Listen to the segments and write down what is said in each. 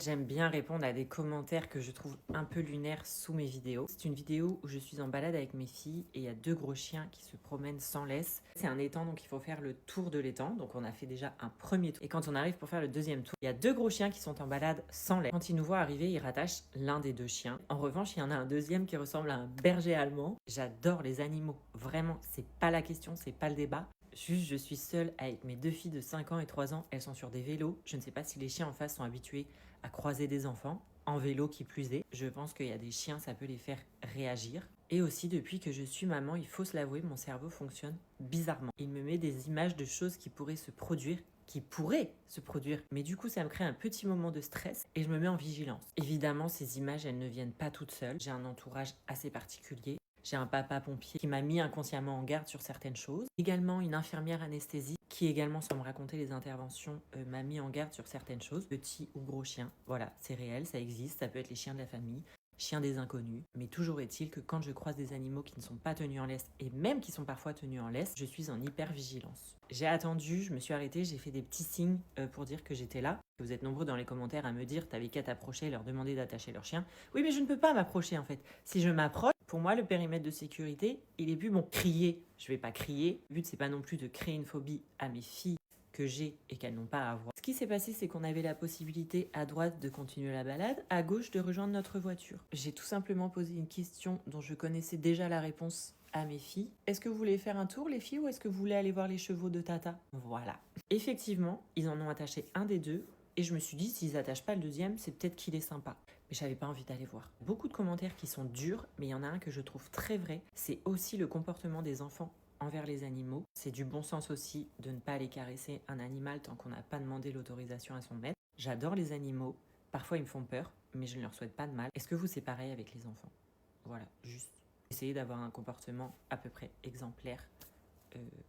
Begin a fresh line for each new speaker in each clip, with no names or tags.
J'aime bien répondre à des commentaires que je trouve un peu lunaires sous mes vidéos. C'est une vidéo où je suis en balade avec mes filles et il y a deux gros chiens qui se promènent sans laisse. C'est un étang, donc il faut faire le tour de l'étang. Donc on a fait déjà un premier tour. Et quand on arrive pour faire le deuxième tour, il y a deux gros chiens qui sont en balade sans laisse. Quand ils nous voient arriver, ils rattachent l'un des deux chiens. En revanche, il y en a un deuxième qui ressemble à un berger allemand. J'adore les animaux. Vraiment, c'est pas la question, c'est pas le débat. Juste, je suis seule avec mes deux filles de 5 ans et 3 ans. Elles sont sur des vélos. Je ne sais pas si les chiens en face sont habitués à croiser des enfants, en vélo qui plus est. Je pense qu'il y a des chiens, ça peut les faire réagir. Et aussi, depuis que je suis maman, il faut se l'avouer, mon cerveau fonctionne bizarrement. Il me met des images de choses qui pourraient se produire, mais du coup ça me crée un petit moment de stress et je me mets en vigilance. Évidemment, ces images, elles ne viennent pas toutes seules. J'ai un entourage assez particulier. J'ai un papa pompier qui m'a mis inconsciemment en garde sur certaines choses. Également une infirmière anesthésie qui également, sans me raconter les interventions, m'a mis en garde sur certaines choses. Petit ou gros chien, voilà, c'est réel, ça existe, ça peut être les chiens de la famille, chiens des inconnus. Mais toujours est-il que quand je croise des animaux qui ne sont pas tenus en laisse, et même qui sont parfois tenus en laisse, je suis en hyper-vigilance. J'ai attendu, je me suis arrêtée, j'ai fait des petits signes pour dire que j'étais là. Vous êtes nombreux dans les commentaires à me dire t'avais qu'à t'approcher et leur demander d'attacher leur chien. Oui, mais je ne peux pas m'approcher en fait. Si je m'approche, pour moi, le périmètre de sécurité, il est plus bon. Crier, je vais pas crier. Le but, c'est pas non plus de créer une phobie à mes filles que j'ai et qu'elles n'ont pas à avoir. Ce qui s'est passé, c'est qu'on avait la possibilité à droite de continuer la balade, à gauche de rejoindre notre voiture. J'ai tout simplement posé une question dont je connaissais déjà la réponse à mes filles. Est-ce que vous voulez faire un tour, les filles, ou est-ce que vous voulez aller voir les chevaux de Tata? Voilà. Effectivement, ils en ont attaché un des deux. Et je me suis dit, s'ils attachent pas le deuxième, c'est peut-être qu'il est sympa. Mais j'avais pas envie d'aller voir. Beaucoup de commentaires qui sont durs, mais il y en a un que je trouve très vrai. C'est aussi le comportement des enfants envers les animaux. C'est du bon sens aussi de ne pas aller caresser un animal tant qu'on n'a pas demandé l'autorisation à son maître. J'adore les animaux. Parfois, ils me font peur, mais je ne leur souhaite pas de mal. Est-ce que vous, c'est pareil avec les enfants? Voilà, juste essayez d'avoir un comportement à peu près exemplaire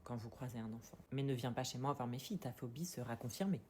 quand vous croisez un enfant. Mais ne viens pas chez moi voir mes filles, ta phobie sera confirmée.